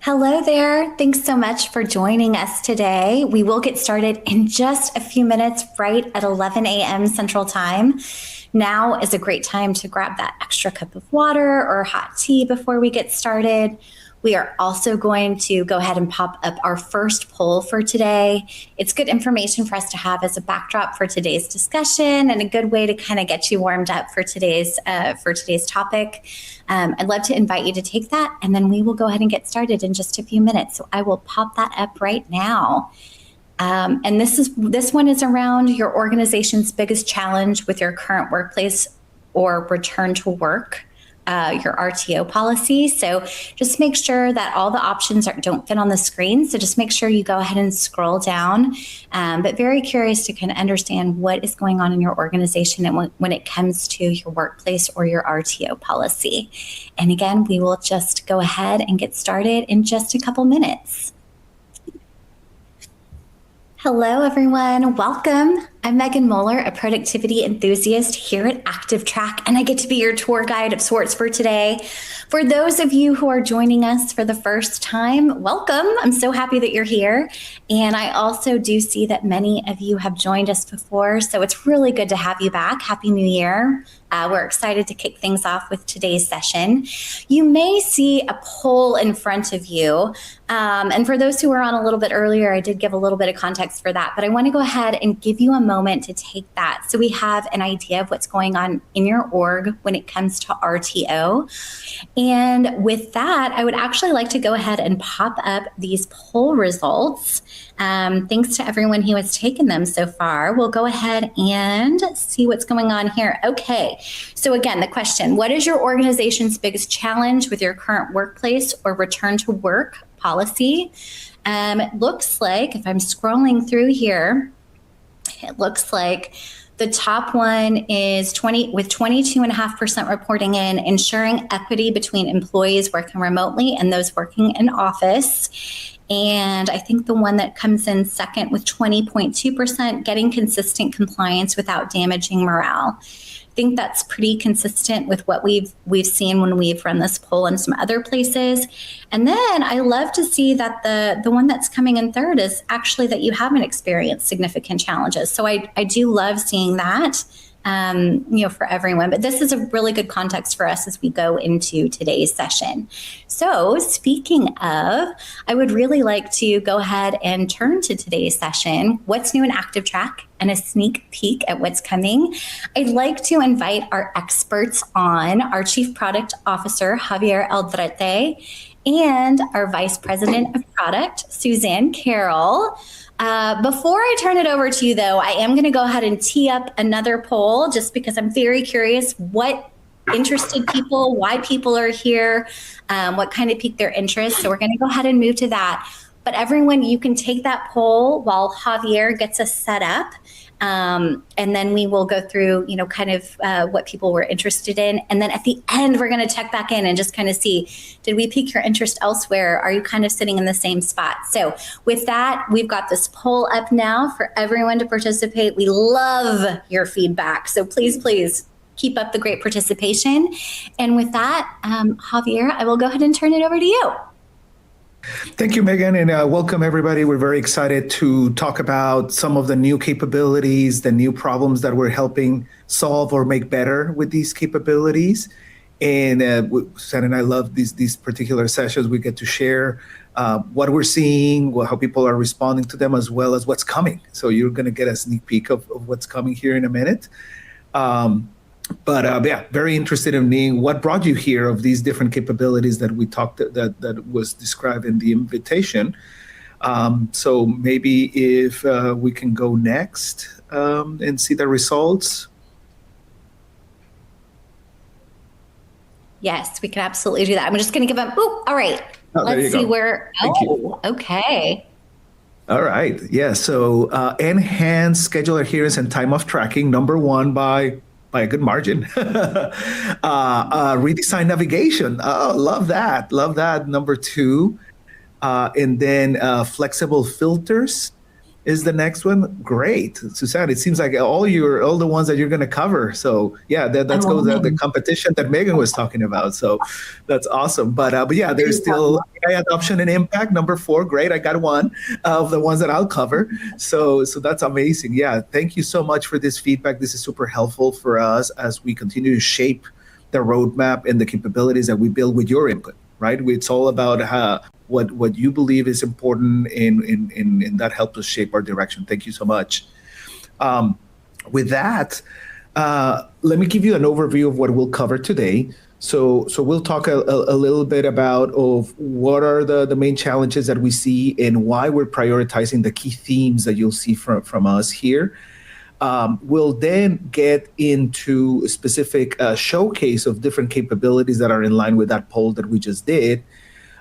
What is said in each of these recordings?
Hello there. Thanks so much for joining us today. We will get started in just a few minutes, right at 11 a.m. Central Time. Now is a great time to grab that extra cup of water or hot tea before we get started. We are also going to go ahead and pop up our first poll for today. It's good information for us to have as a backdrop for today's discussion and a good way to kind of get you warmed up for today's topic. I'd love to invite you to take that, and then we will go ahead and get started in just a few minutes. So I will pop that up right now. And this one is around your organization's biggest challenge with your current workplace or return to work, your RTO policy. So just make sure that all the options don't fit on the screen. So just make sure you go ahead and scroll down. But very curious to kind of understand what is going on in your organization and when it comes to your workplace or your RTO policy. And again, we will just go ahead and get started in just a couple minutes. Hello, everyone. Welcome. I'm Megan Moeller, a productivity enthusiast here at ActivTrak, and I get to be your tour guide of sorts for today. For those of you who are joining us for the first time, welcome. I'm so happy that you're here. And I also do see that many of you have joined us before, so it's really good to have you back. Happy New Year. We're excited to kick things off with today's session. You may see a poll in front of you. And for those who were on a little bit earlier, I did give a little bit of context for that, but I want to go ahead and give you a moment to take that so we have an idea of what's going on in your org when it comes to RTO. And with that, I would actually like to go ahead and pop up these poll results. Thanks to everyone who has taken them so far. We'll go ahead and see what's going on here. Okay, so again, the question, what is your organization's biggest challenge with your current workplace or return to work policy? It looks like, if I'm scrolling through here, it looks like the top one is 22.5% reporting in ensuring equity between employees working remotely and those working in office. And I think the one that comes in second with 20.2%, getting consistent compliance without damaging morale. I think that's pretty consistent with what we've seen when we've run this poll in some other places. And then I love to see that the one that's coming in third is actually that you haven't experienced significant challenges. So I do love seeing that. For everyone. But this is a really good context for us as we go into today's session. So speaking of, I would really like to go ahead and turn to today's session, what's new in ActivTrak, and a sneak peek at what's coming. I'd like to invite our experts on, our Chief Product Officer, Javier Aldrete, and our Vice President of Product, Suzanne Carroll. Before I turn it over to you, though, I am going to go ahead and tee up another poll just because I'm very curious what interested people, why people are here, what kind of piqued their interest. So we're going to go ahead and move to that. But everyone, you can take that poll while Javier gets us set up. And then we will go through, what people were interested in. And then at the end, we're going to check back in and just kind of see, did we pique your interest elsewhere? Are you kind of sitting in the same spot? So with that, we've got this poll up now for everyone to participate. We love your feedback. So please keep up the great participation. And with that, Javier, I will go ahead and turn it over to you. Thank you, Megan, and welcome everybody. We're very excited to talk about some of the new capabilities, the new problems that we're helping solve or make better with these capabilities. And Suzanne and I love these particular sessions. We get to share what we're seeing, how people are responding to them, as well as what's coming. So you're going to get a sneak peek of what's coming here in a minute. But very interested in knowing what brought you here of these different capabilities that we talked that was described in the invitation. So maybe if we can go next and see the results. Yes, we can absolutely do that. I'm just going to give them. All right. Let's see where. Okay. All right. Yeah. So enhance schedule adherence and time off tracking, number one by a good margin. Redesign navigation. Oh, love that. Love that. Number two. And then flexible filters is the next one. Great. Suzanne, it seems like all the ones that you're going to cover. So yeah, that's the competition that Megan was talking about. So that's awesome. But yeah, there's still AI adoption and impact, number 4. Great, I got one of the ones that I'll cover. So that's amazing. Yeah, thank you so much for this feedback. This is super helpful for us as we continue to shape the roadmap and the capabilities that we build with your input. Right? It's all about what you believe is important, and that helps us shape our direction. Thank you so much. With that, let me give you an overview of what we'll cover today. So we'll talk a little bit about of what are the main challenges that we see and why we're prioritizing the key themes that you'll see from us here. We'll then get into a specific showcase of different capabilities that are in line with that poll that we just did.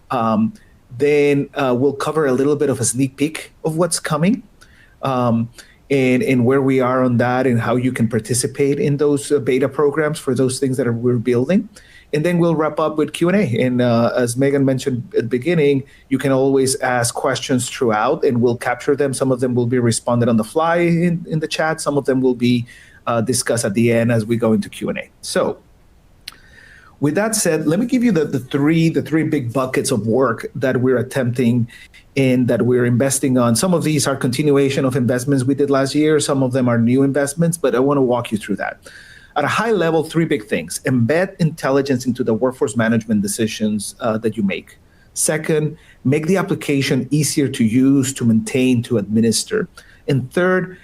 Then we'll cover a little bit of a sneak peek of what's coming. And where we are on that and how you can participate in those beta programs for those things that we're building. And then we'll wrap up with Q&A. And as Megan mentioned at the beginning, you can always ask questions throughout and we'll capture them. Some of them will be responded on the fly in the chat. Some of them will be discussed at the end as we go into Q&A. So with that said, let me give you the three big buckets of work that we're attempting and that we're investing on. Some of these are continuation of investments we did last year. Some of them are new investments, but I want to walk you through that. At a high level, 3 big things. Embed intelligence into the workforce management decisions that you make. Second, make the application easier to use, to maintain, to administer. And third,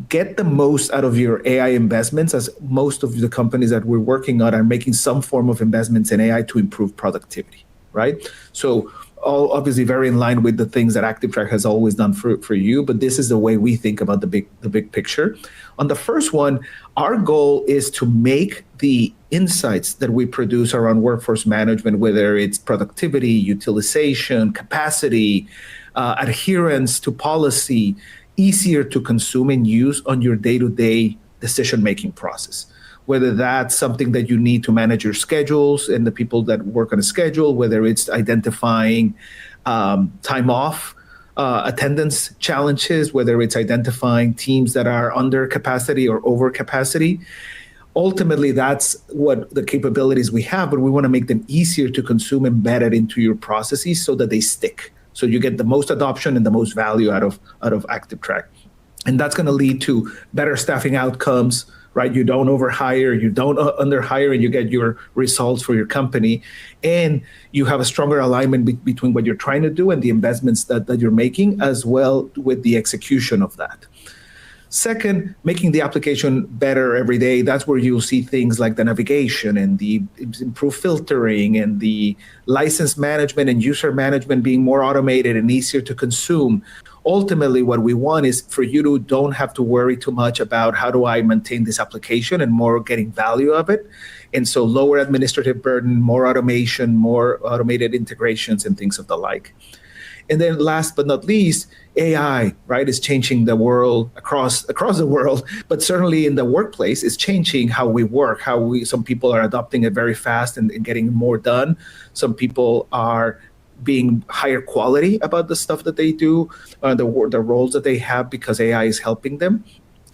get the most out of your AI investments, as most of the companies that we're working on are making some form of investments in AI to improve productivity, right? So all obviously very in line with the things that ActivTrak has always done for you, but this is the way we think about the big picture. On the first one, our goal is to make the insights that we produce around workforce management, whether it's productivity, utilization, capacity, adherence to policy, easier to consume and use on your day-to-day decision-making process. Whether that's something that you need to manage your schedules and the people that work on a schedule, whether it's identifying time off, attendance challenges, whether it's identifying teams that are under capacity or over capacity. Ultimately, that's what the capabilities we have, but we want to make them easier to consume, embedded into your processes so that they stick. So you get the most adoption and the most value out of ActivTrak. And that's going to lead to better staffing outcomes, right? You don't overhire, you don't underhire, and you get your results for your company. And you have a stronger alignment between what you're trying to do and the investments that you're making, as well with the execution of that. Second, making the application better every day. That's where you'll see things like the navigation and the improved filtering and the license management and user management being more automated and easier to consume. Ultimately, what we want is for you to don't have to worry too much about how do I maintain this application and more getting value of it. And so lower administrative burden, more automation, more automated integrations and things of the like. And then last but not least, AI, right, is changing the world across the world, but certainly in the workplace, it's changing how we work, some people are adopting it very fast and getting more done. Some people are being higher quality about the stuff that they do, the roles that they have because AI is helping them.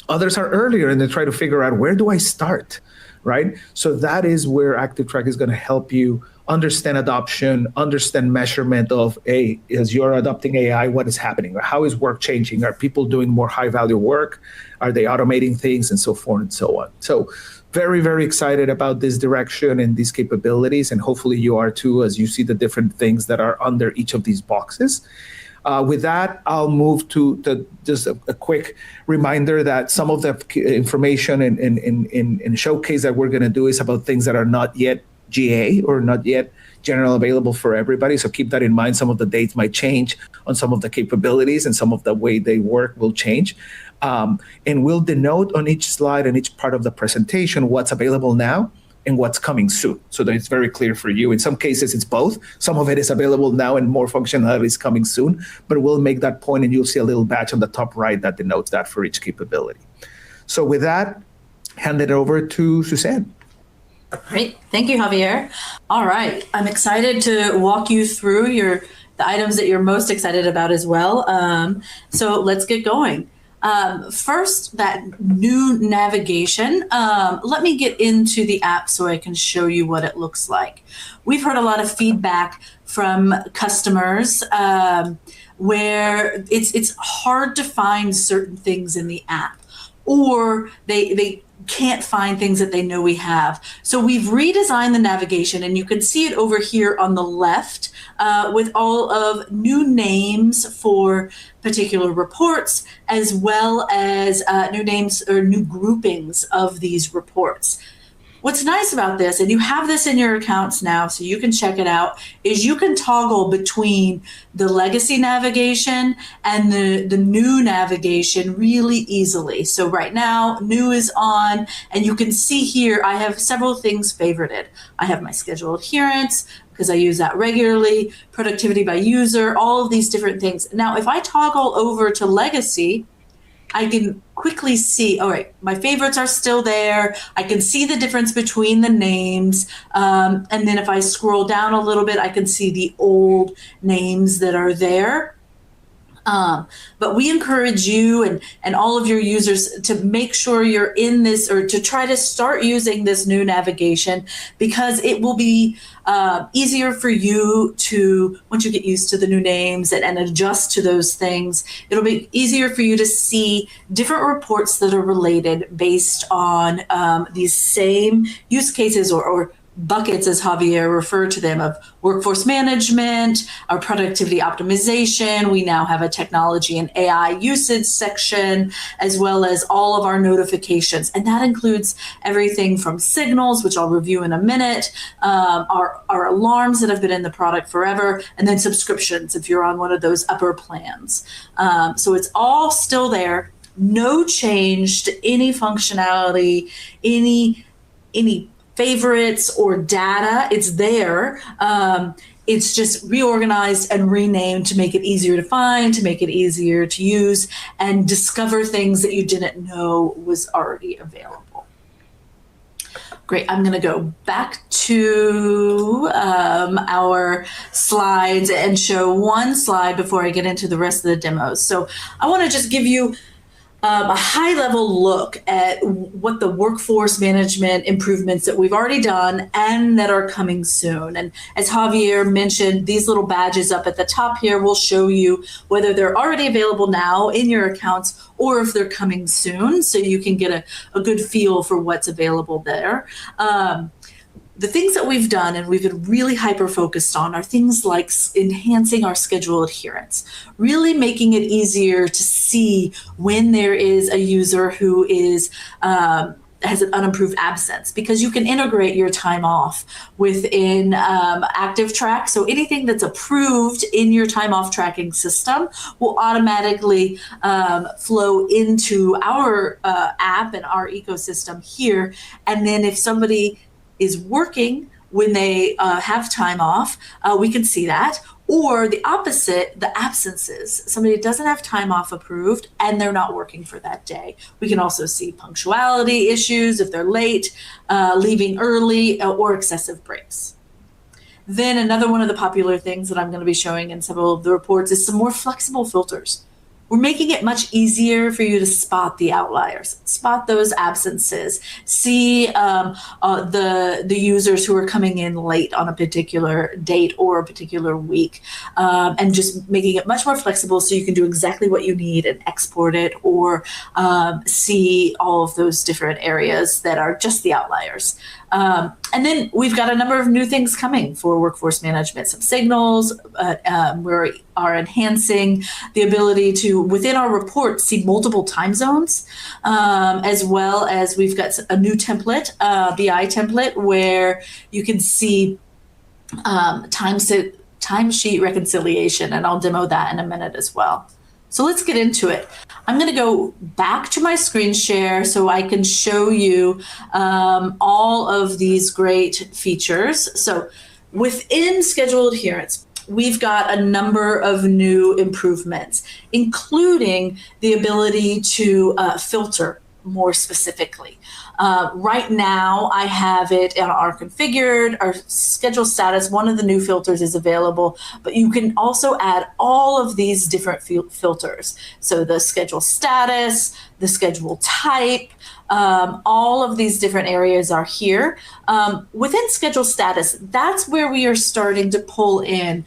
Others are earlier and they try to figure out, where do I start, right? So that is where ActivTrak is going to help you understand adoption, understand measurement of, as you're adopting AI, what is happening? How is work changing? Are people doing more high-value work? Are they automating things and so forth and so on? So very, very excited about this direction and these capabilities, and hopefully you are too, as you see the different things that are under each of these boxes. With that, I'll move to just a quick reminder that some of the information and showcase that we're going to do is about things that are not yet GA or not yet general available for everybody. So keep that in mind. Some of the dates might change on some of the capabilities and some of the way they work will change. And we'll denote on each slide and each part of the presentation what's available now and what's coming soon, so that it's very clear for you. In some cases, it's both. Some of it is available now and more functionality is coming soon, but we'll make that point and you'll see a little badge on the top right that denotes that for each capability. So with that, hand it over to Suzanne. Great. Thank you, Javier. All right. I'm excited to walk you through the items that you're most excited about as well. So let's get going. First, that new navigation. Let me get into the app so I can show you what it looks like. We've heard a lot of feedback from customers where it's hard to find certain things in the app, or they can't find things that they know we have. So we've redesigned the navigation, and you can see it over here on the left with all of new names for particular reports, as well as new names or new groupings of these reports. What's nice about this, and you have this in your accounts now, so you can check it out, is you can toggle between the legacy navigation and the new navigation really easily. So right now, new is on, and you can see here, I have several things favorited. I have my schedule adherence, because I use that regularly, productivity by user, all of these different things. Now, if I toggle over to legacy, I can quickly see, all right, my favorites are still there. I can see the difference between the names. And then if I scroll down a little bit, I can see the old names that are there. But we encourage you and all of your users to make sure you're in this, or to try to start using this new navigation, because it will be easier for you to, once you get used to the new names and adjust to those things, it'll be easier for you to see different reports that are related based on these same use cases or buckets, as Javier referred to them, of workforce management, our productivity optimization. We now have a technology and AI usage section, as well as all of our notifications. And that includes everything from signals, which I'll review in a minute, our alarms that have been in the product forever, and then subscriptions if you're on one of those upper plans. So it's all still there. No change to any functionality, any favorites or data. It's there. It's just reorganized and renamed to make it easier to find, to make it easier to use, and discover things that you didn't know was already available. Great. I'm going to go back to our slides and show one slide before I get into the rest of the demos. So I want to just give you a high-level look at what the workforce management improvements that we've already done and that are coming soon. And as Javier mentioned, these little badges up at the top here will show you whether they're already available now in your accounts or if they're coming soon, so you can get a good feel for what's available there. The things that we've done and we've been really hyper-focused on are things like enhancing our schedule adherence, really making it easier to see when there is a user who is has an unapproved absence, because you can integrate your time off within ActivTrak. So anything that's approved in your time off tracking system will automatically flow into our app and our ecosystem here. And then if somebody is working when they have time off, we can see that. Or the opposite, the absences. Somebody doesn't have time off approved and they're not working for that day. We can also see punctuality issues if they're late, leaving early, or excessive breaks. Then another one of the popular things that I'm going to be showing in several of the reports is some more flexible filters. We're making it much easier for you to spot the outliers, spot those absences, see the users who are coming in late on a particular date or a particular week, and just making it much more flexible so you can do exactly what you need and export it, or see all of those different areas that are just the outliers. And then we've got a number of new things coming for workforce management, some signals. We are enhancing the ability to, within our report, see multiple time zones, as well as we've got a new template, BI template, where you can see timesheet reconciliation, and I'll demo that in a minute as well. So let's get into it. I'm going to go back to my screen share so I can show you all of these great features. So within schedule adherence, we've got a number of new improvements, including the ability to filter more specifically. Right now, I have it in our configured, our schedule status. One of the new filters is available, but you can also add all of these different filters. So the schedule status, the schedule type, All of these different areas are here. Within schedule status, that's where we are starting to pull in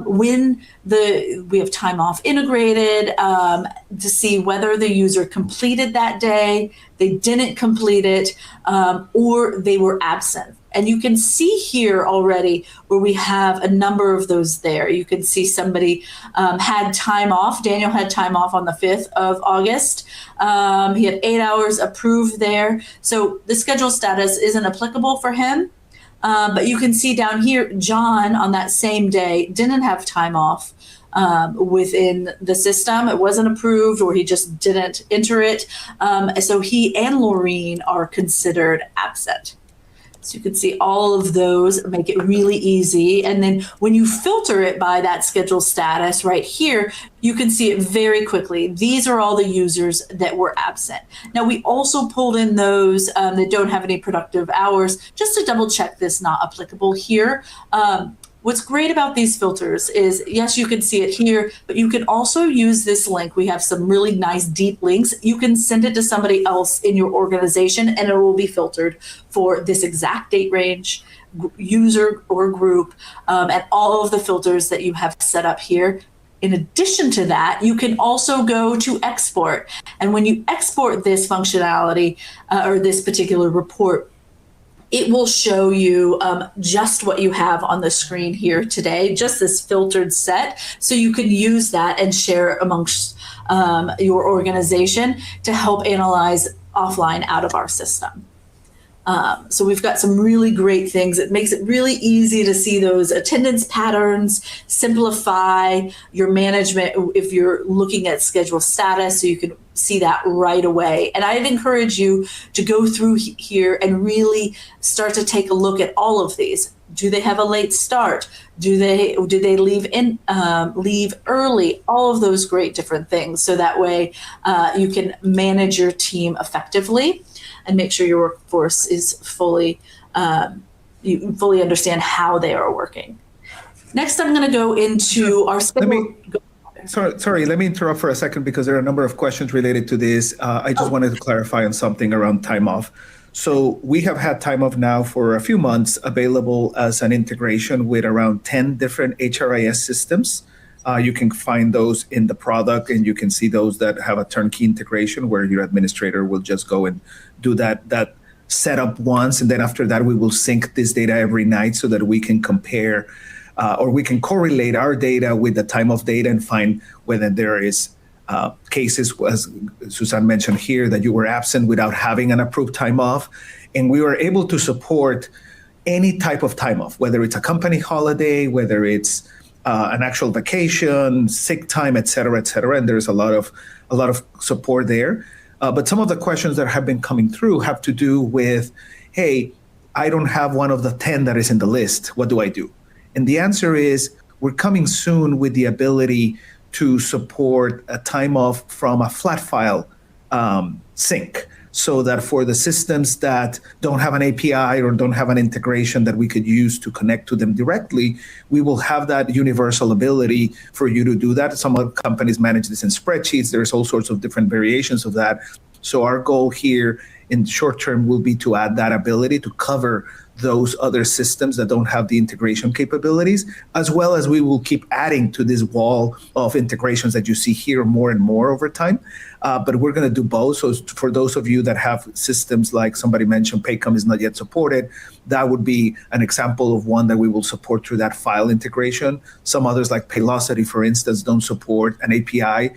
when we have time off integrated to see whether the user completed that day, they didn't complete it, or they were absent. And you can see here already where we have a number of those there. You can see somebody had time off. Daniel had time off on the 5th of August. He had 8 hours approved there. So the schedule status isn't applicable for him. But you can see down here, John on that same day didn't have time off within the system. It wasn't approved, or he just didn't enter it. So he and Laureen are considered absent. So you can see all of those make it really easy. And then when you filter it by that schedule status right here, you can see it very quickly. These are all the users that were absent. Now, we also pulled in those that don't have any productive hours just to double check this not applicable here. What's great about these filters is, yes, you can see it here, but you can also use this link. We have some really nice deep links. You can send it to somebody else in your organization and it will be filtered for this exact date range, user or group, and all of the filters that you have set up here. In addition to that, you can also go to export. And when you export this functionality or this particular report, it will show you just what you have on the screen here today, just this filtered set. So you can use that and share amongst your organization to help analyze offline out of our system. So we've got some really great things. It makes it really easy to see those attendance patterns, simplify your management if you're looking at schedule status, so you can see that right away. And I'd encourage you to go through here and really start to take a look at all of these. Do they have a late start? Do they leave early? All of those great different things. So that way you can manage your team effectively and make sure your workforce is you fully understand how they are working. Next, I'm going to go into our schedule. Sorry, let me interrupt for a second because there are a number of questions related to this. I just wanted to clarify on something around time off. So we have had time off now for a few months available as an integration with around 10 different HRIS systems. You can find those in the product, and you can see those that have a turnkey integration where your administrator will just go and do that setup once. And then after that, we will sync this data every night so that we can compare or we can correlate our data with the time of data and find whether there is cases, as Suzanne mentioned here, that you were absent without having an approved time off. And we were able to support any type of time off, whether it's a company holiday, whether it's an actual vacation, sick time, et cetera, et cetera. And there's a lot of support there. But some of the questions that have been coming through have to do with, hey, I don't have one of the 10 that is in the list. What do I do? And the answer is we're coming soon with the ability to support a time off from a flat file sync, so that for the systems that don't have an API or don't have an integration that we could use to connect to them directly, we will have that universal ability for you to do that. Some other companies manage this in spreadsheets. There's all sorts of different variations of that. So our goal here in the short term will be to add that ability to cover those other systems that don't have the integration capabilities, as well as we will keep adding to this wall of integrations that you see here more and more over time. But we're going to do both. So for those of you that have systems like somebody mentioned, Paycom is not yet supported, that would be an example of one that we will support through that file integration. Some others like Paylocity, for instance, don't support an API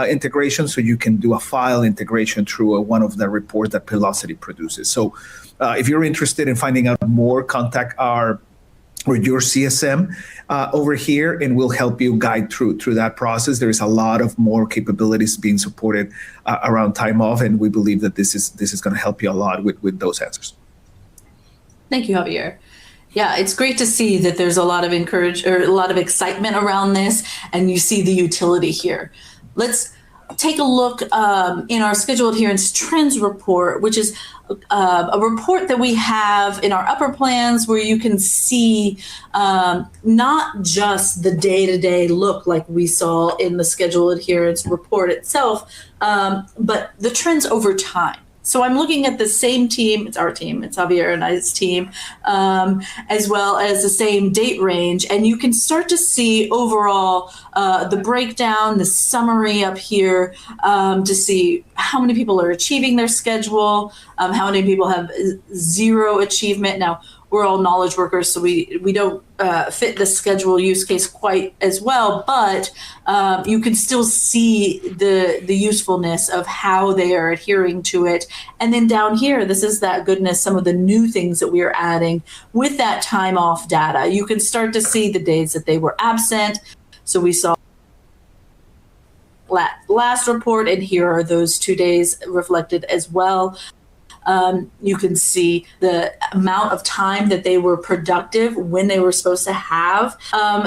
integration. So you can do a file integration through one of the reports that Paylocity produces. So if you're interested in finding out more, contact your CSM over here, and we'll help you guide through that process. There is a lot of more capabilities being supported around time off, and we believe that this is going to help you a lot with those answers. Thank you, Javier. Yeah, it's great to see that there's a lot of excitement around this, and you see the utility here. Let's take a look in our schedule adherence trends report, which is a report that we have in our upper plans where you can see not just the day-to-day look like we saw in the schedule adherence report itself, but the trends over time. So I'm looking at the same team, it's our team, it's Javier and I's team, as well as the same date range. And you can start to see overall the breakdown, the summary up here, to see how many people are achieving their schedule, how many people have zero achievement. Now, we're all knowledge workers, so we don't fit the schedule use case quite as well, but you can still see the usefulness of how they are adhering to it. And then down here, this is that goodness, some of the new things that we are adding with that time off data. You can start to see the days that they were absent. So we saw last report, and here are those 2 days reflected as well. You can see the amount of time that they were productive when they were supposed to have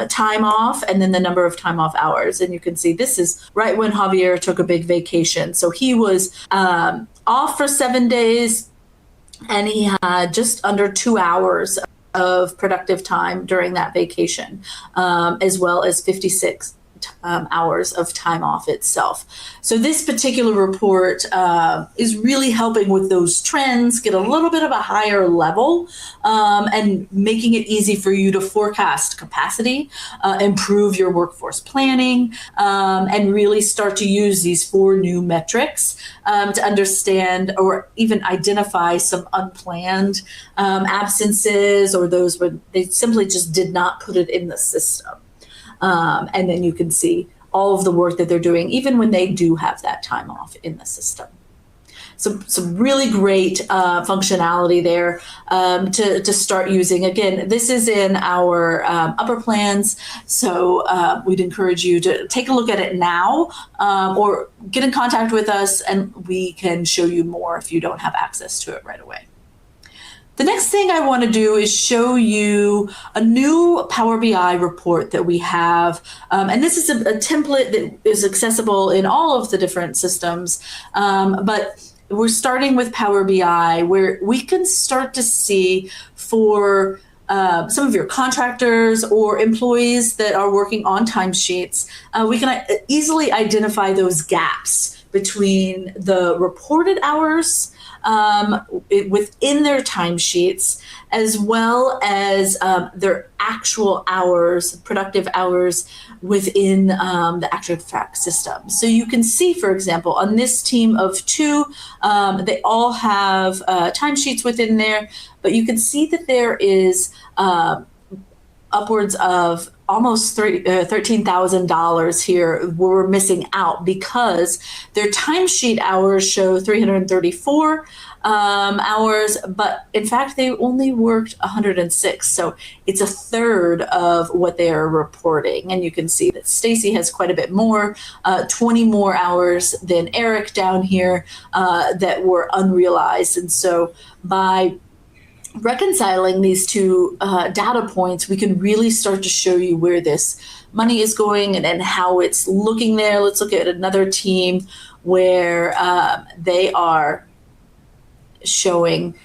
time off, and then the number of time off hours. And you can see this is right when Javier took a big vacation. So he was off for 7 days, and he had just under 2 hours of productive time during that vacation, as well as 56 hours of time off itself. So this particular report is really helping with those trends, get a little bit of a higher level, and making it easy for you to forecast capacity, improve your workforce planning, and really start to use these 4 new metrics to understand or even identify some unplanned absences, or those where they simply just did not put it in the system. And then you can see all of the work that they're doing, even when they do have that time off in the system. So some really great functionality there to start using. Again, this is in our upper plans, so we'd encourage you to take a look at it now, or get in contact with us and we can show you more if you don't have access to it right away. The next thing I want to do is show you a new Power BI report that we have. And this is a template that is accessible in all of the different systems. But we're starting with Power BI, where we can start to see for some of your contractors or employees that are working on timesheets, we can easily identify those gaps between the reported hours within their timesheets, as well as their actual hours, productive hours within the ActivTrak system. So you can see, for example, on this team of 2, they all have timesheets within there, but you can see that there is upwards of almost $13,000 here we're missing out, because their timesheet hours show 334 hours, but in fact they only worked 106. So it's a third of what they are reporting. And you can see that Stacy has quite a bit more, 20 more hours than Eric down here that were unrealized. And so by reconciling these 2 data points, we can really start to show you where this money is going and how it's looking there. Let's look at another team where they are showing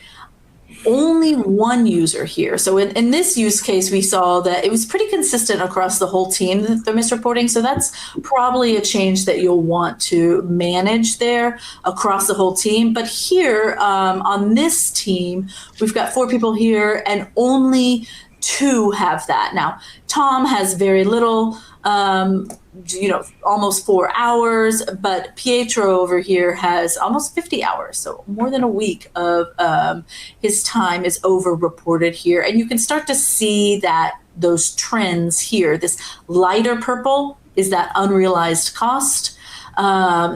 only 1 user here. So in this use case, we saw that it was pretty consistent across the whole team that they're misreporting. So that's probably a change that you'll want to manage there across the whole team. But here on this team, we've got 4 people here and only 2 have that. Now, Tom has very little, almost 4 hours, but Pietro over here has almost 50 hours. So more than a week of his time is over reported here. And you can start to see that those trends here. This lighter purple is that unrealized cost.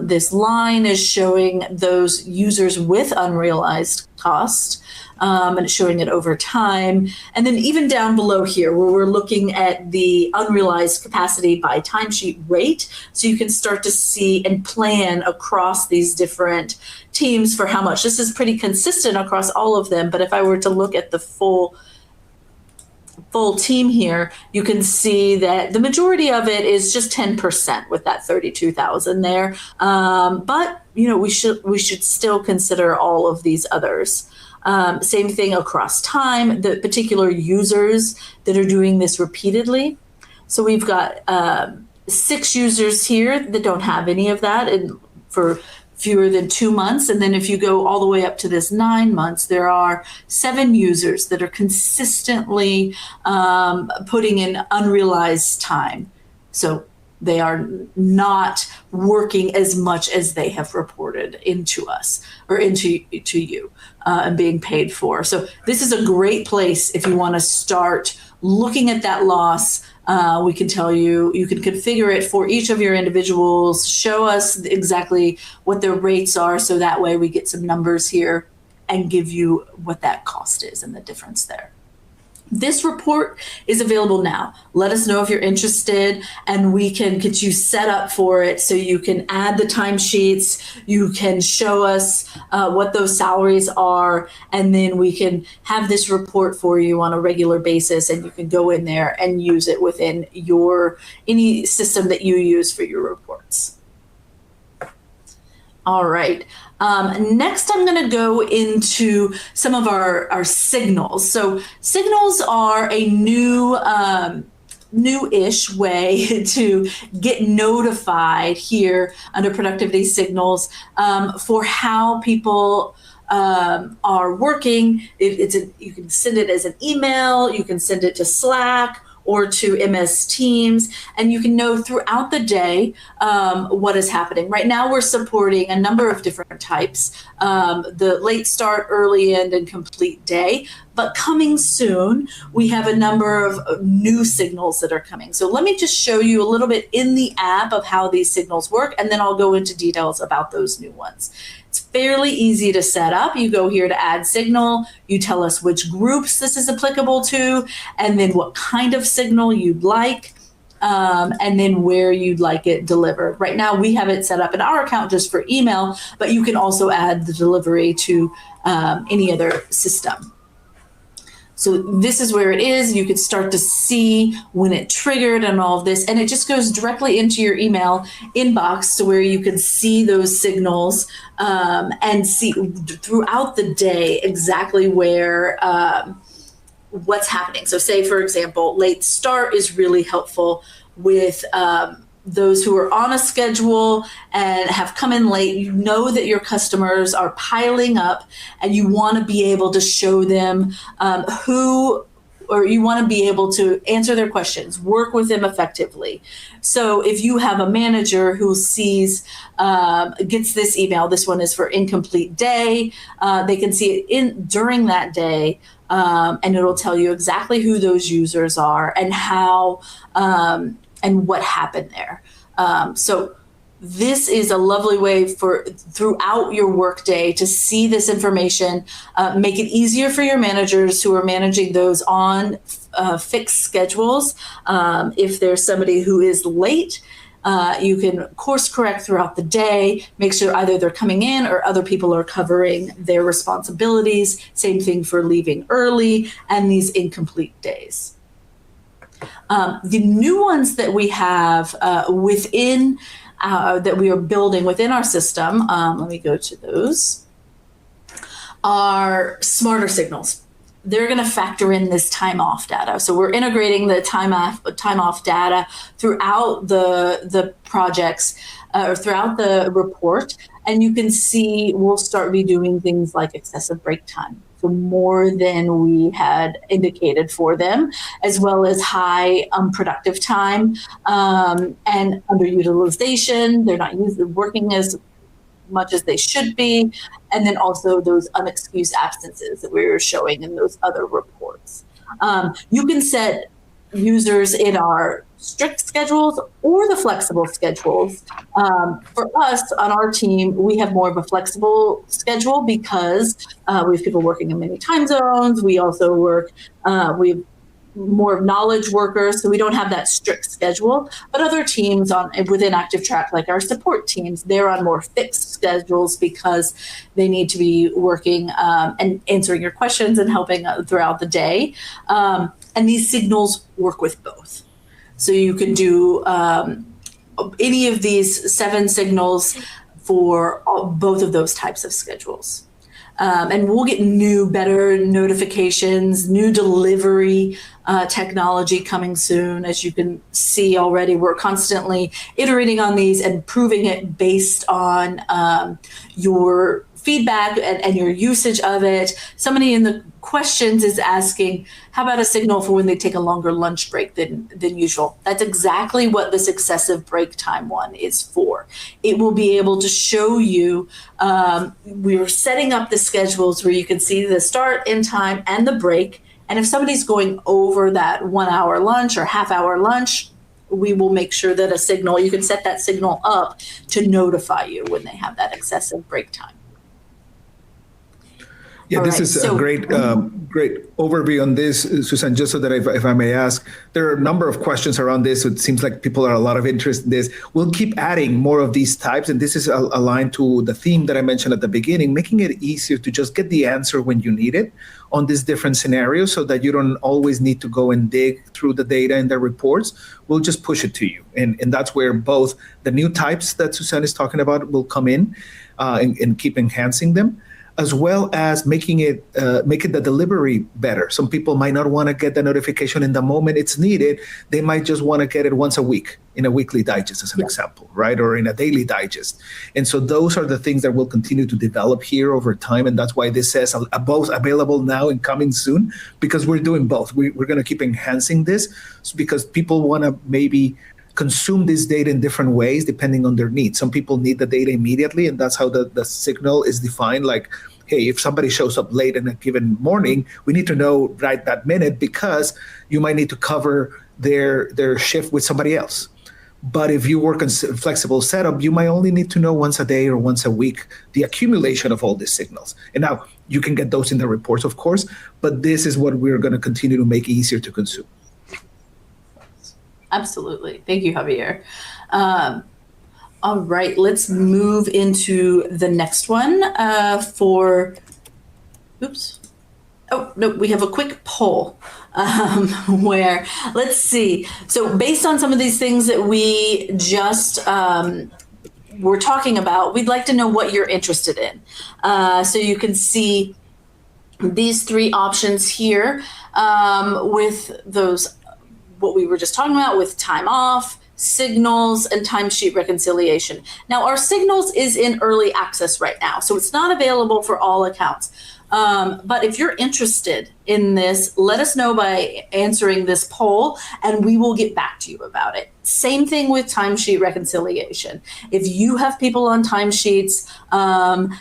This line is showing those users with unrealized cost. And it's showing it over time. And then even down below here, where we're looking at the unrealized capacity by timesheet rate, so you can start to see and plan across these different teams for how much. This is pretty consistent across all of them, but if I were to look at the full team here, you can see that the majority of it is just 10% with that 32,000 there. But we should still consider all of these others. Same thing across time, the particular users that are doing this repeatedly. So we've got 6 users here that don't have any of that, and for fewer than 2 months. And then if you go all the way up to this 9 months, there are 7 users that are consistently putting in unrealized time. So they are not working as much as they have reported into us or into you and being paid for. So this is a great place if you want to start looking at that loss. We can tell you, you can configure it for each of your individuals, show us exactly what their rates are, so that way we get some numbers here and give you what that cost is and the difference there. This report is available now. Let us know if you're interested and we can get you set up for it so you can add the timesheets, you can show us what those salaries are, and then we can have this report for you on a regular basis, and you can go in there and use it within any system that you use for your reports. All right. Next, I'm going to go into some of our signals. So signals are a new-ish way to get notified here under productivity signals for how people are working. You can send it as an email, you can send it to Slack or to MS Teams, and you can know throughout the day what is happening. Right now, we're supporting a number of different types, the late start, early end, and complete day. But coming soon, we have a number of new signals that are coming. So let me just show you a little bit in the app of how these signals work, and then I'll go into details about those new ones. It's fairly easy to set up. You go here to add signal, you tell us which groups this is applicable to, and then what kind of signal you'd like, and then where you'd like it delivered. Right now, we have it set up in our account just for email, but you can also add the delivery to any other system. So this is where it is. You can start to see when it triggered and all of this, and it just goes directly into your email inbox to where you can see those signals and see throughout the day exactly where what's happening. So say, for example, late start is really helpful with those who are on a schedule and have come in late. You know that your customers are piling up and you want to be able to show them you want to be able to answer their questions, work with them effectively. So if you have a manager who gets this email, this one is for incomplete day, they can see it during that day, and it'll tell you exactly who those users are and how and what happened there. So this is a lovely way for throughout your workday to see this information, make it easier for your managers who are managing those on fixed schedules. If there's somebody who is late, you can course correct throughout the day, make sure either they're coming in or other people are covering their responsibilities. Same thing for leaving early and these incomplete days. The new ones that we have within that we are building within our system, let me go to those, are smarter signals. They're going to factor in this time off data. So we're integrating the time off data throughout the projects or throughout the report. And you can see we'll start be doing things like excessive break time. So more than we had indicated for them, as well as high unproductive time and underutilization. They're not working as much as they should be. And then also those unexcused absences that we were showing in those other reports. You can set users in our strict schedules or the flexible schedules. For us on our team, we have more of a flexible schedule because we have people working in many time zones. We also work, we have more of knowledge workers, so we don't have that strict schedule. But other teams within ActivTrak, like our support teams, they're on more fixed schedules because they need to be working and answering your questions and helping throughout the day. And these signals work with both. So you can do any of these 7 signals for both of those types of schedules. And we'll get new, better notifications, new delivery technology coming soon. As you can see already, we're constantly iterating on these and improving it based on your feedback and your usage of it. Somebody in the questions is asking, how about a signal for when they take a longer lunch break than usual? That's exactly what this excessive break time one is for. It will be able to show you, we're setting up the schedules where you can see the start, end time, and the break. And if somebody's going over that 1 hour lunch or half hour lunch, we will make sure that a signal, you can set that signal up to notify you when they have that excessive break time. Yeah, this is a great overview on this, Susan. Just so that if I may ask, there are a number of questions around this. So it seems like people are a lot of interest in this. We'll keep adding more of these types, and this is aligned to the theme that I mentioned at the beginning, making it easier to just get the answer when you need it on these different scenarios, so that you don't always need to go and dig through the data in the reports. We'll just push it to you, and that's where both the new types that Susan is talking about will come in, and keep enhancing them, as well as making it the delivery better. Some people might not want to get the notification in the moment it's needed. They might just want to get it once a week in a weekly digest, as an example, right? Or in a daily digest. And so those are the things that will continue to develop here over time. And that's why this says both available now and coming soon, because we're doing both. We're going to keep enhancing this because people want to maybe consume this data in different ways depending on their needs. Some people need the data immediately, and that's how the signal is defined. Like, hey, if somebody shows up late in a given morning, we need to know right that minute, because you might need to cover their shift with somebody else. But if you work on flexible setup, you might only need to know once a day or once a week the accumulation of all these signals. And now you can get those in the reports, of course, but this is what we're going to continue to make easier to consume. Absolutely. Thank you, Javier. All right, let's move into the next one Oh, no, we have a quick poll where, let's see. So based on some of these things that we just were talking about, we'd like to know what you're interested in. So you can see these three options here with those, what we were just talking about with time off, signals, and timesheet reconciliation. Now, our signals is in early access right now, so it's not available for all accounts. But if you're interested in this, let us know by answering this poll, and we will get back to you about it. Same thing with timesheet reconciliation. If you have people on timesheets and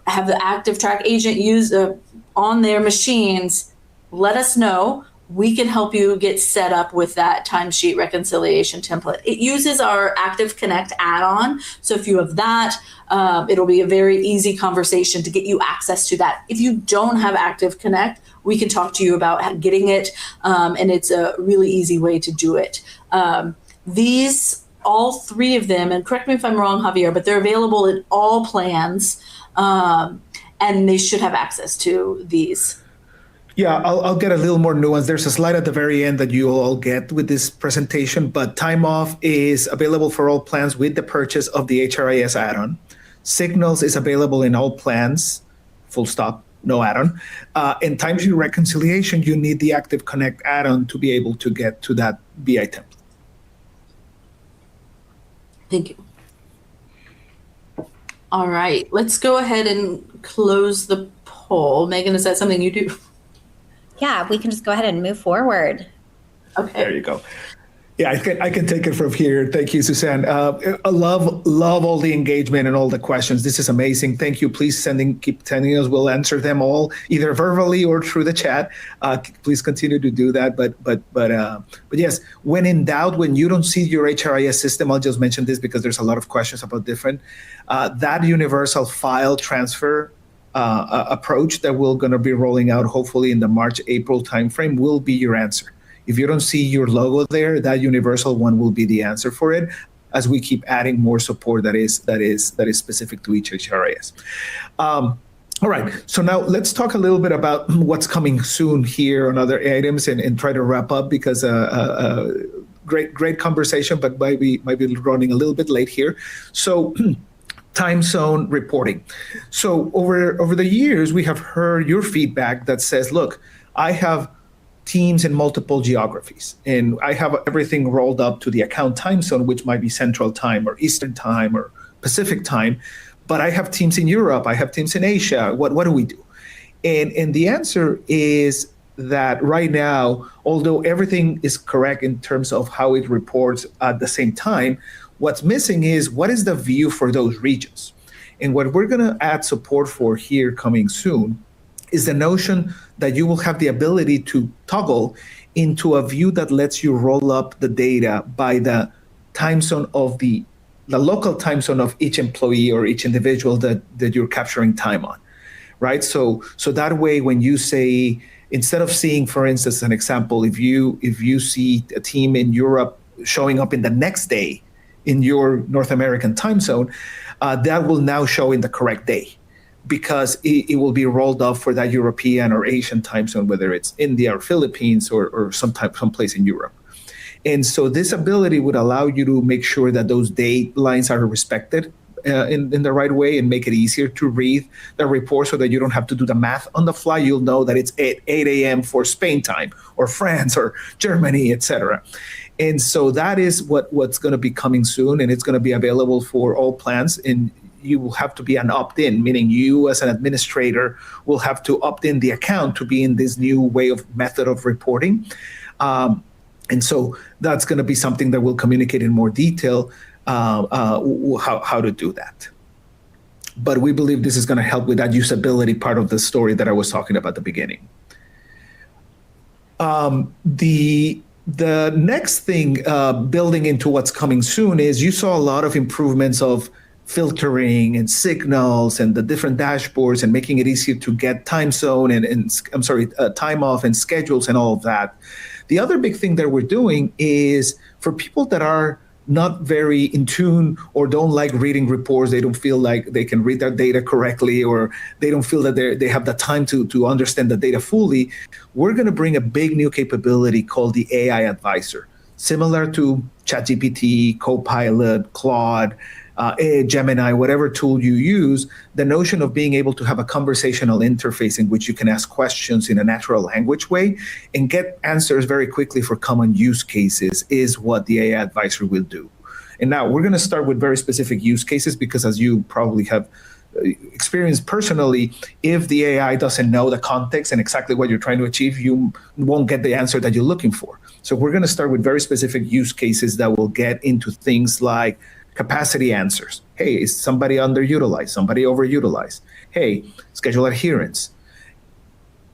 have the ActivTrak agent use on their machines, let us know. We can help you get set up with that timesheet reconciliation template. It uses our ActivConnect add-on. So if you have that, it'll be a very easy conversation to get you access to that. If you don't have ActivConnect, we can talk to you about getting it, and it's a really easy way to do it. These, all three of them, and correct me if I'm wrong, Javier, but they're available in all plans, and they should have access to these. Yeah, I'll get a little more nuance. There's a slide at the very end that you all get with this presentation, but time off is available for all plans with the purchase of the HRIS add-on. Signals is available in all plans, full stop, no add-on. And timesheet reconciliation, you need the ActivConnect add-on to be able to get to that BI template. Thank you. All right, let's go ahead and close the poll. Megan, is that something you do? Yeah, we can just go ahead and move forward. Okay. There you go. Yeah, I can take it from here. Thank you, Suzanne. I love all the engagement and all the questions. This is amazing. Thank you. Please keep sending us. We'll answer them all either verbally or through the chat. Please continue to do that. But yes, when in doubt, when you don't see your HRIS system, I'll just mention this because there's a lot of questions about different. That universal file transfer approach that we're going to be rolling out hopefully in the March-April timeframe will be your answer. If you don't see your logo there, that universal one will be the answer for it, as we keep adding more support that is specific to each HRIS. All right, so now let's talk a little bit about what's coming soon here on other items and try to wrap up, because great conversation, but might be running a little bit late here. So time zone reporting. So over the years, we have heard your feedback that says, look, I have teams in multiple geographies, and I have everything rolled up to the account time zone, which might be Central Time or Eastern Time or Pacific Time. But I have teams in Europe, I have teams in Asia. What do we do? And the answer is that right now, although everything is correct in terms of how it reports at the same time, what's missing is what is the view for those regions? And what we're going to add support for here coming soon is the notion that you will have the ability to toggle into a view that lets you roll up the data by the time zone of the local time zone of each employee or each individual that you're capturing time on, right? So that way, when you say, instead of seeing, for instance, an example, if you see a team in Europe showing up in the next day in your North American time zone, that will now show in the correct day, because it will be rolled up for that European or Asian time zone, whether it's India or Philippines or someplace in Europe. And so this ability would allow you to make sure that those date lines are respected in the right way, and make it easier to read the report so that you don't have to do the math on the fly. You'll know that it's 8 a.m. for Spain time or France or Germany, etc. And so that is what's going to be coming soon, and it's going to be available for all plans. And you will have to be an opt-in, meaning you as an administrator will have to opt in the account to be in this new method of reporting. And so that's going to be something that we'll communicate in more detail how to do that. But we believe this is going to help with that usability part of the story that I was talking about at the beginning. The next thing, building into what's coming soon, is you saw a lot of improvements of filtering and signals and the different dashboards and making it easier to get time zone time off and schedules and all of that. The other big thing that we're doing is for people that are not very in tune or don't like reading reports, they don't feel like they can read their data correctly, or they don't feel that they have the time to understand the data fully, we're going to bring a big new capability called the AI Advisor, similar to ChatGPT, Copilot, Claude, Gemini, whatever tool you use. The notion of being able to have a conversational interface in which you can ask questions in a natural language way and get answers very quickly for common use cases is what the AI Advisor will do. And now we're going to start with very specific use cases, because as you probably have experienced personally, if the AI doesn't know the context and exactly what you're trying to achieve, you won't get the answer that you're looking for. So we're going to start with very specific use cases that will get into things like capacity answers. Hey, is somebody underutilized? Somebody overutilized? Hey, schedule adherence.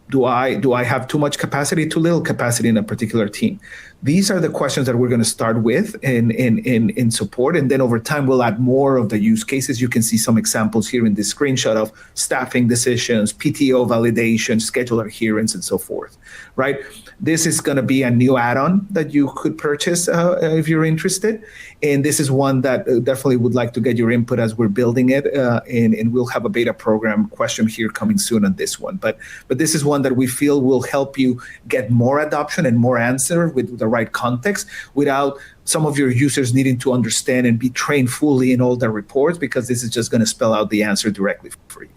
Do I have too much capacity, too little capacity in a particular team? These are the questions that we're going to start with in support. And then over time, we'll add more of the use cases. You can see some examples here in this screenshot of staffing decisions, PTO validation, schedule adherence, and so forth, right? This is going to be a new add-on that you could purchase if you're interested. And this is one that definitely would like to get your input as we're building it. And we'll have a beta program question here coming soon on this one. But this is one that we feel will help you get more adoption and more answer with the right context without some of your users needing to understand and be trained fully in all the reports, because this is just going to spell out the answer directly for you.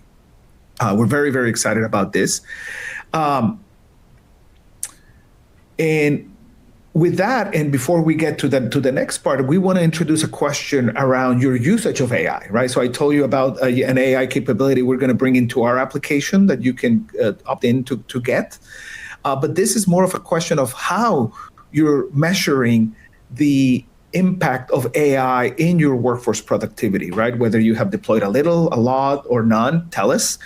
We're very, very excited about this. And with that, and before we get to the next part, we want to introduce a question around your usage of AI, right? So I told you about an AI capability we're going to bring into our application that you can opt in to get. But this is more of a question of how you're measuring the impact of AI in your workforce productivity, right? Whether you have deployed a little, a lot, or none, tell us.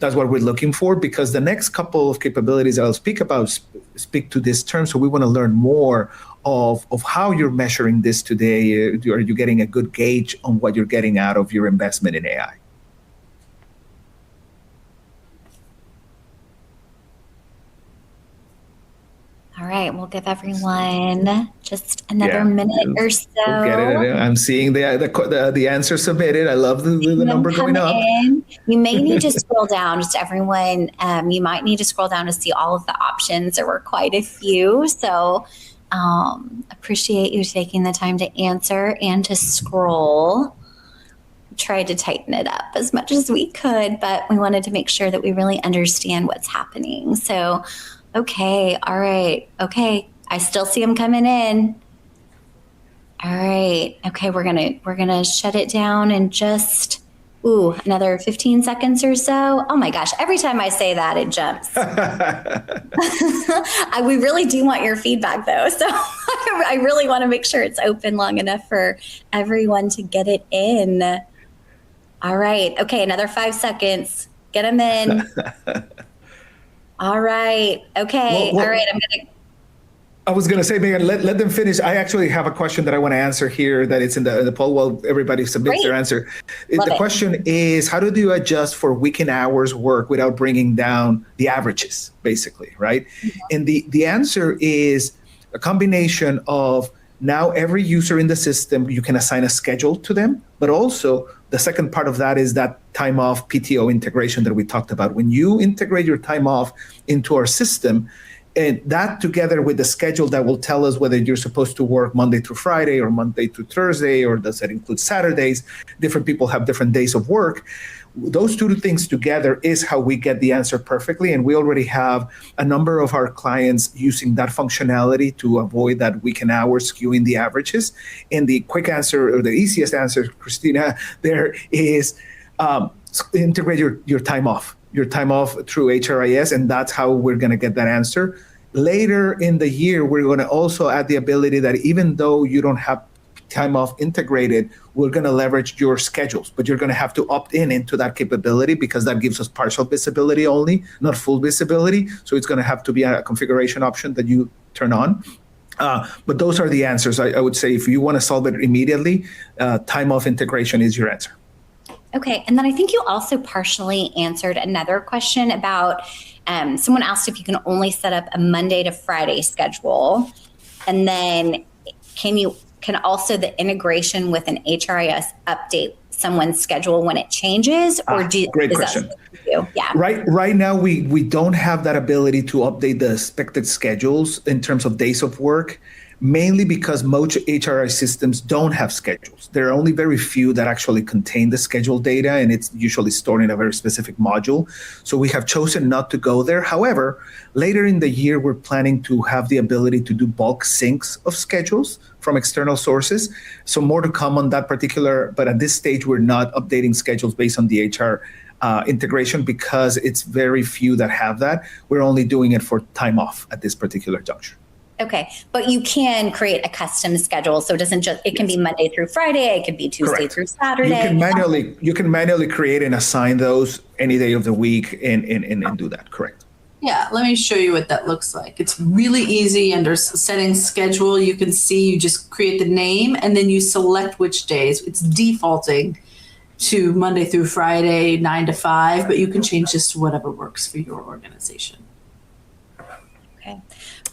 That's what we're looking for, because the next couple of capabilities that I'll speak about speak to this term. So we want to learn more of how you're measuring this today. Are you getting a good gauge on what you're getting out of your investment in AI? All right, we'll give everyone just another minute or so. We'll get it. I'm seeing the answer submitted. I love the number going up. You may need to scroll down, just everyone. You might need to scroll down to see all of the options. There were quite a few, so appreciate you taking the time to answer and to scroll. tried to tighten it up as much as we could, but we wanted to make sure that we really understand what's happening. So, okay, all right, okay, I still see them coming in. All right, okay, we're gonna shut it down in just another 15 seconds or so. Oh my gosh, every time I say that, it jumps. We really do want your feedback though. So I really want to make sure it's open long enough for everyone to get it in. All right. Okay. Another 5 seconds. Get them in. All right. Okay. All right. I was going to say, Megan, let them finish. I actually have a question that I want to answer here that it's in the poll while everybody submits their answer. The question is, how do you adjust for weekend hours work without bringing down the averages, basically, right? Mm-hmm. And the answer is a combination of now every user in the system, you can assign a schedule to them, but also the second part of that is that time off PTO integration that we talked about. When you integrate your time off into our system, and that together with the schedule that will tell us whether you're supposed to work Monday through Friday or Monday through Thursday, or does that include Saturdays? Different people have different days of work. Those two things together is how we get the answer perfectly. And we already have a number of our clients using that functionality to avoid that weekend hours skewing the averages. And the quick answer, or the easiest answer, Christina, there is integrate your time off. Your time off through HRIS, and that's how we're going to get that answer. Later in the year, we're going to also add the ability that even though you don't have time off integrated, we're going to leverage your schedules, but you're going to have to opt into that capability because that gives us partial visibility only, not full visibility. So it's going to have to be a configuration option that you turn on. But those are the answers. I would say if you want to solve it immediately, time off integration is your answer. Okay, and then I think you also partially answered another question about someone asked if you can only set up a Monday to Friday schedule, and then can also the integration with an HRIS update someone's schedule when it changes, or great question. Yeah. Right now we don't have that ability to update the expected schedules in terms of days of work. Mainly because most HRI systems don't have schedules. There are only very few that actually contain the schedule data, and it's usually stored in a very specific module. So we have chosen not to go there. However, later in the year, we're planning to have the ability to do bulk syncs of schedules from external sources. So more to come on that particular, but at this stage, we're not updating schedules based on the HR integration because it's very few that have that. We're only doing it for time off at this particular juncture. Okay, but you can create a custom schedule, so it can be Monday through Friday, it could be Tuesday through Saturday. You can manually create and assign those any day of the week and do that. Correct. Yeah, let me show you what that looks like. It's really easy. Under settings schedule, you can see you just create the name and then you select which days. It's defaulting to Monday through Friday, 9 to 5, but you can change this to whatever works for your organization. Okay.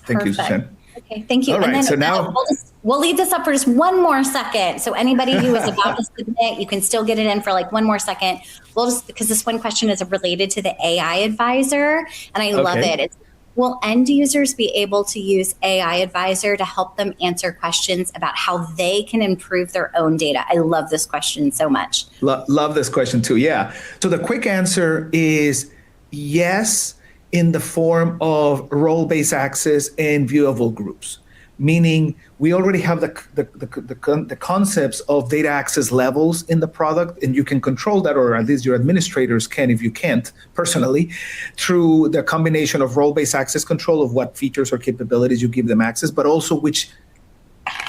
Thank you, Suzanne. Okay, thank you. All right, and then so now we'll leave this up for just one more second. So anybody who is about to submit, you can still get it in for like one more second. Because this one question is related to the AI advisor, and I love it. Will end users be able to use AI advisor to help them answer questions about how they can improve their own data? I love this question so much. Love this question too. Yeah. So the quick answer is yes, in the form of role-based access and viewable groups, meaning we already have the concepts of data access levels in the product, and you can control that, or at least your administrators can if you can't personally, through the combination of role-based access control of what features or capabilities you give them access, but also which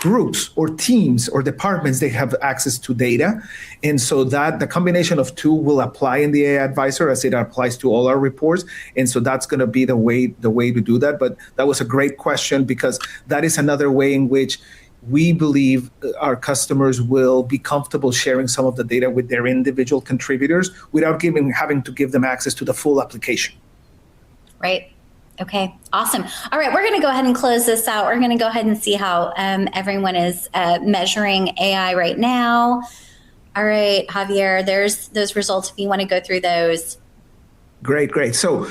groups or teams or departments they have access to data. And so that the combination of two will apply in the AI advisor as it applies to all our reports. And so that's going to be the way to do that. But that was a great question, because that is another way in which we believe our customers will be comfortable sharing some of the data with their individual contributors without having to give them access to the full application. Right. Okay, awesome. All right, we're going to go ahead and close this out. We're going to go ahead and see how everyone is measuring AI right now. All right, Javier, there's those results if you want to go through those. Great. So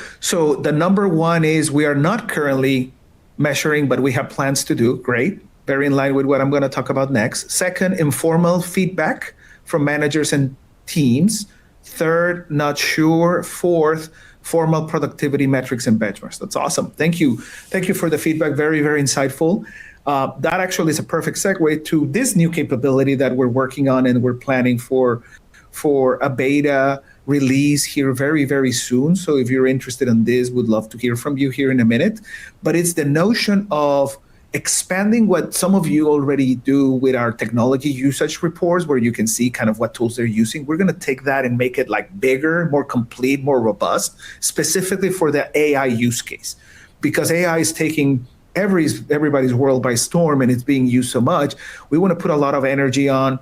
the number one is we are not currently measuring, but we have plans to do. Great. Very in line with what I'm going to talk about next. Second, informal feedback from managers and teams. Third, not sure. Fourth, formal productivity metrics and benchmarks. That's awesome. Thank you. Thank you for the feedback. Very, very insightful. That actually is a perfect segue to this new capability that we're working on and we're planning for a beta release here very, very soon. So if you're interested in this, would love to hear from you here in a minute. But it's the notion of expanding what some of you already do with our technology usage reports, where you can see kind of what tools they're using. We're going to take that and make it like bigger, more complete, more robust, specifically for the AI use case, because AI is taking everybody's world by storm and it's being used so much. We want to put a lot of energy on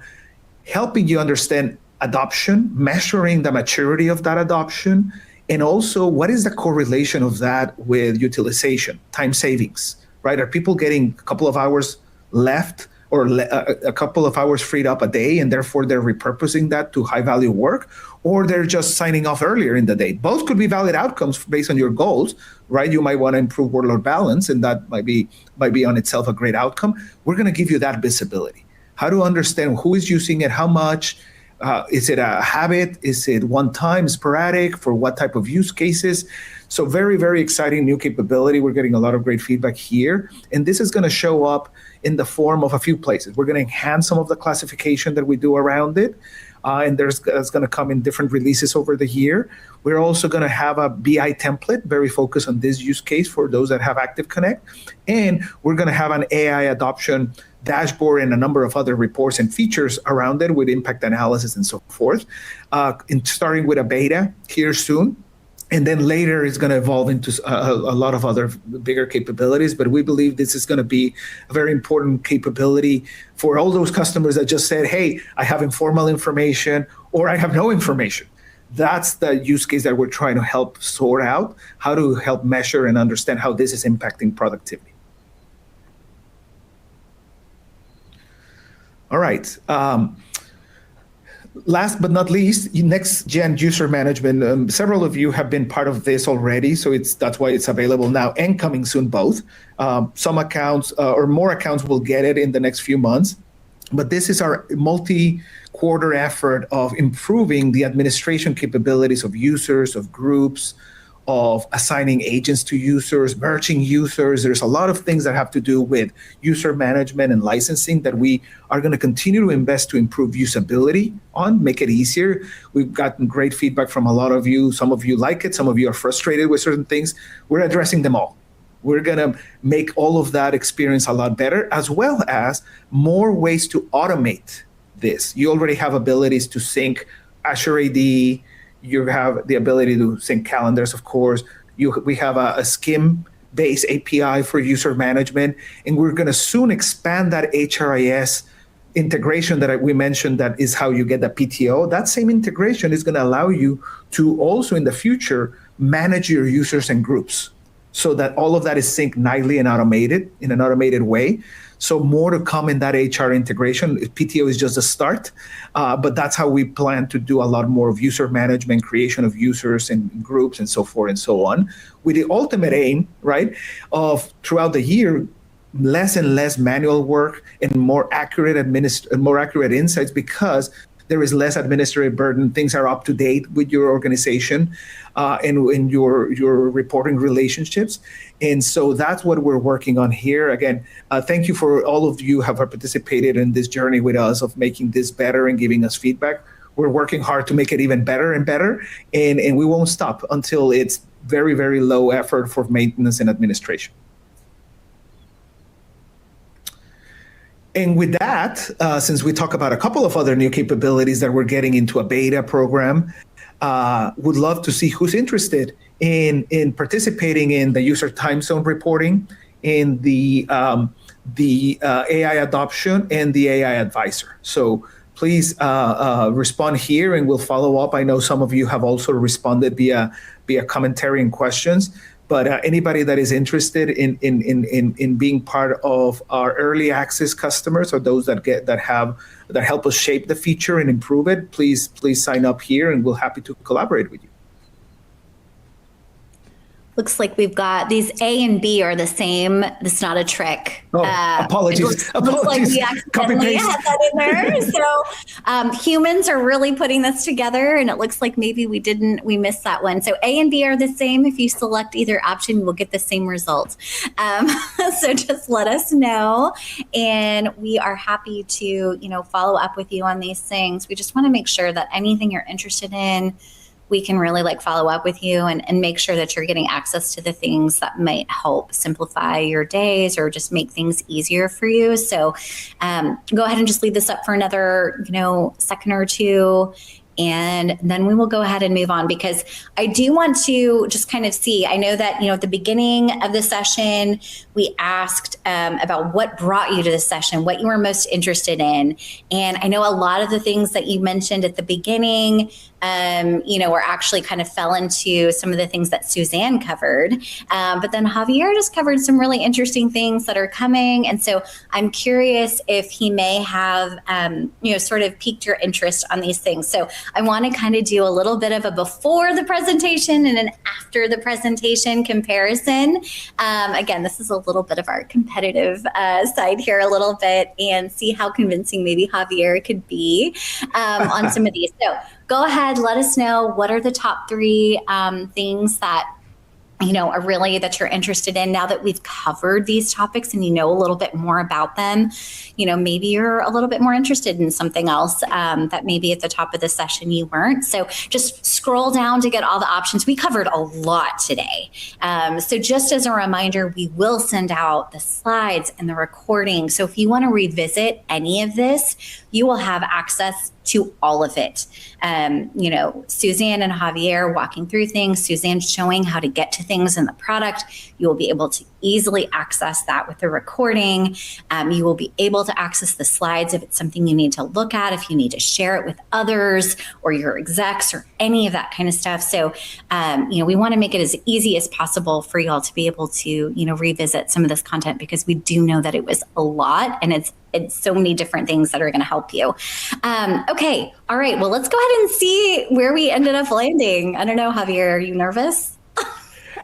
helping you understand adoption, measuring the maturity of that adoption, and also what is the correlation of that with utilization, time savings, right? Are people getting a couple of hours left or a couple of hours freed up a day and therefore they're repurposing that to high value work, or they're just signing off earlier in the day? Both could be valid outcomes based on your goals, right? You might want to improve work-life balance, and that might be on itself a great outcome. We're going to give you that visibility. How to understand who is using it, how much, is it a habit? Is it one time, sporadic, for what type of use cases? So very, very exciting new capability. We're getting a lot of great feedback here. And this is going to show up in the form of a few places. We're going to enhance some of the classification that we do around it. And it's going to come in different releases over the year. We're also going to have a BI template, very focused on this use case for those that have ActivConnect. And we're going to have an AI adoption dashboard and a number of other reports and features around it with impact analysis and so forth, starting with a beta here soon. And then later it's going to evolve into a lot of other bigger capabilities. But we believe this is going to be a very important capability for all those customers that just said, hey, I have informal information or I have no information. That's the use case that we're trying to help sort out, how to help measure and understand how this is impacting productivity. All right. Last but not least, next-gen user management. Several of you have been part of this already, so that's why it's available now and coming soon both. Some accounts or more accounts will get it in the next few months. But this is our multi-quarter effort of improving the administration capabilities of users, of groups, of assigning agents to users, merging users. There's a lot of things that have to do with user management and licensing that we are going to continue to invest to improve usability on, make it easier. We've gotten great feedback from a lot of you. Some of you like it. Some of you are frustrated with certain things. We're addressing them all. We're going to make all of that experience a lot better, as well as more ways to automate this. You already have abilities to sync Azure AD. You have the ability to sync calendars, of course. We have a SCIM-based API for user management, and we're going to soon expand that HRIS integration that we mentioned. That is how you get the PTO. That same integration is going to allow you to also in the future manage your users and groups, so that all of that is synced nightly and automated in an automated way. So more to come in that HR integration. PTO is just a start, but that's how we plan to do a lot more of user management, creation of users and groups and so forth and so on, with the ultimate aim, right, of throughout the year, less and less manual work and more accurate insights, because there is less administrative burden. Things are up to date with your organization and your reporting relationships. And so that's what we're working on here. Again, thank you for all of you who have participated in this journey with us of making this better and giving us feedback. We're working hard to make it even better and better. And we won't stop until it's very, very low effort for maintenance and administration. And with that, since we talk about a couple of other new capabilities that we're getting into a beta program, would love to see who's interested in participating in the user time zone reporting, in the AI adoption, and the AI advisor. So please respond here, and we'll follow up. I know some of you have also responded via commentary and questions. But anybody that is interested in being part of our early access customers, or those that help us shape the feature and improve it, please sign up here, and we're happy to collaborate with you. Looks like we've got these A and B are the same. It's not a trick. Oh, apologies. Looks like we Copy accidentally paste. had that in there. So humans are really putting this together, and it looks like maybe we missed that one. So A and B are the same. If you select either option, you will get the same results. So just let us know, and we are happy to, follow up with you on these things. We just want to make sure that anything you're interested in, we can really follow up with you and make sure that you're getting access to the things that might help simplify your days or just make things easier for you. So go ahead and just leave this up for another, second or two. And then we will go ahead and move on, because I do want to just kind of see, I know that, at the beginning of the session, we asked about what brought you to the session, what you were most interested in. And I know a lot of the things that you mentioned at the beginning, were actually kind of fell into some of the things that Suzanne covered. But then Javier just covered some really interesting things that are coming. And so I'm curious if he may have, sort of piqued your interest on these things. So I want to kind of do a little bit of a before the presentation and an after the presentation comparison. Again, this is a little bit of our competitive side here a little bit, and see how convincing maybe Javier could be on some of these. So go ahead, let us know what are the top three things that are really that you're interested in now that we've covered these topics and a little bit more about them. Maybe you're a little bit more interested in something else that maybe at the top of the session you weren't. So just scroll down to get all the options. We covered a lot today. So just as a reminder, we will send out the slides and the recording. So if you want to revisit any of this, you will have access to all of it. Suzanne and Javier walking through things, Suzanne showing how to get to things in the product. You will be able to easily access that with the recording. You will be able to access the slides if it's something you need to look at, if you need to share it with others or your execs or any of that kind of stuff. So, we want to make it as easy as possible for you all to be able to, revisit some of this content, because we do know that it was a lot, and it's so many different things that are going to help you. Okay. All right. Well, let's go ahead and see where we ended up landing. I don't know, Javier, are you nervous?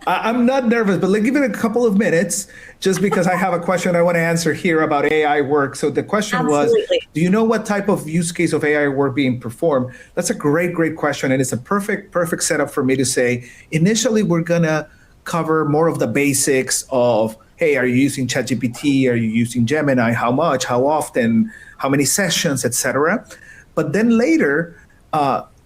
I'm not nervous, but give it a couple of minutes, just because I have a question I want to answer here about AI work. So the question was, do you know what type of use case of AI work being performed? That's a great question. And it's a perfect setup for me to say, initially, we're going to cover more of the basics of, hey, are you using ChatGPT? Are you using Gemini? How much? How often? How many sessions, etc. But then later,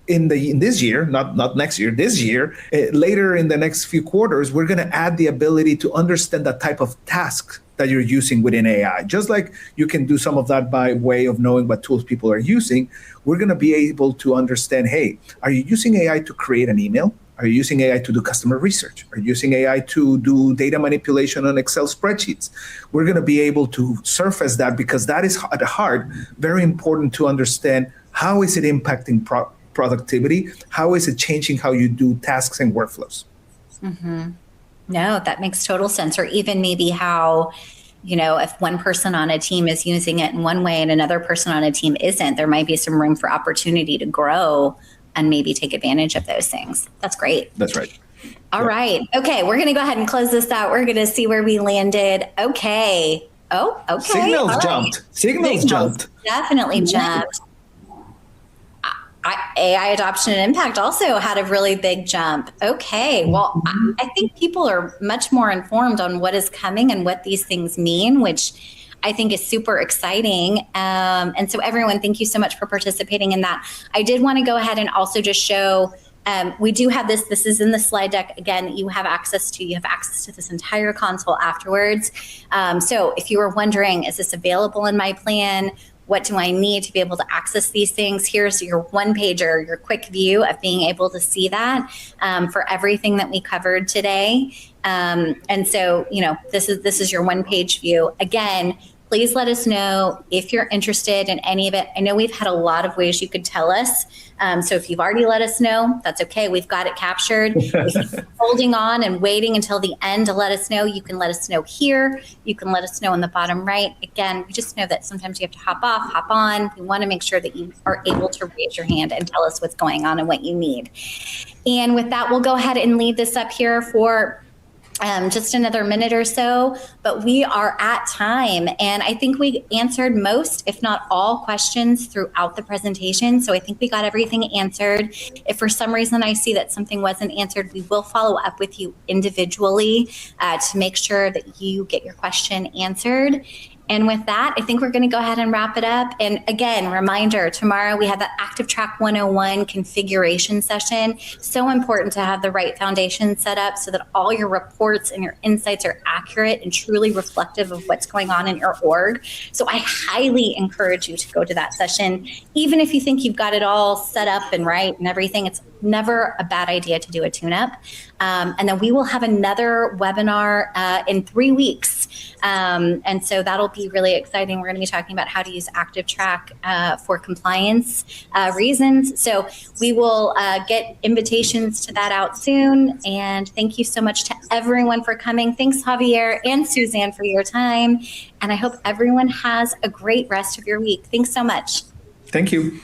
in this year, not next year, this year, later in the next few quarters, we're going to add the ability to understand the type of tasks that you're using within AI. Just like you can do some of that by way of knowing what tools people are using, we're going to be able to understand, hey, are you using AI to create an email? Are you using AI to do customer research? Are you using AI to do data manipulation on Excel spreadsheets? We're going to be able to surface that, because that is at the heart very important to understand. How is it impacting productivity? How is it changing how you do tasks and workflows? Mm-hmm. No, that makes total sense. Or even maybe how, if one person on a team is using it in one way and another person on a team isn't, there might be some room for opportunity to grow and maybe take advantage of those things. That's great. That's right. All right. Okay. We're going to go ahead and close this out. We're going to see where we landed. Okay. Oh, okay. Signals jumped. Signals jumped. Definitely jumped. AI adoption and impact also had a really big jump. Okay. Well, I think people are much more informed on what is coming and what these things mean, which I think is super exciting. And so everyone, thank you so much for participating in that. I did want to go ahead and also just show, we do have this is in the slide deck. Again, you have access to this entire console afterwards. So if you were wondering, is this available in my plan? What do I need to be able to access these things? Here's your one pager, your quick view of being able to see that for everything that we covered today. And so, this is your one page view. Again, please let us know if you're interested in any of it. I know we've had a lot of ways you could tell us. So if you've already let us know, that's okay. We've got it captured. If you're holding on and waiting until the end to let us know, you can let us know here. You can let us know in the bottom right. Again, we just know that sometimes you have to hop off, hop on. We want to make sure that you are able to raise your hand and tell us what's going on and what you need. And with that, we'll go ahead and leave this up here for just another minute or so, but we are at time. And I think we answered most, if not all, questions throughout the presentation. So I think we got everything answered. If for some reason I see that something wasn't answered, we will follow up with you individually to make sure that you get your question answered. And with that, I think we're going to go ahead and wrap it up. And again, reminder, tomorrow we have the ActivTrak 101 configuration session. So important to have the right foundation set up so that all your reports and your insights are accurate and truly reflective of what's going on in your org. So I highly encourage you to go to that session. Even if you think you've got it all set up and right and everything, it's never a bad idea to do a tune-up. And then we will have another webinar in 3 weeks. And so that'll be really exciting. We're going to be talking about how to use ActivTrak for compliance reasons. So we will get invitations to that out soon. And thank you so much to everyone for coming. Thanks, Javier and Suzanne, for your time. And I hope everyone has a great rest of your week. Thanks so much. Thank you.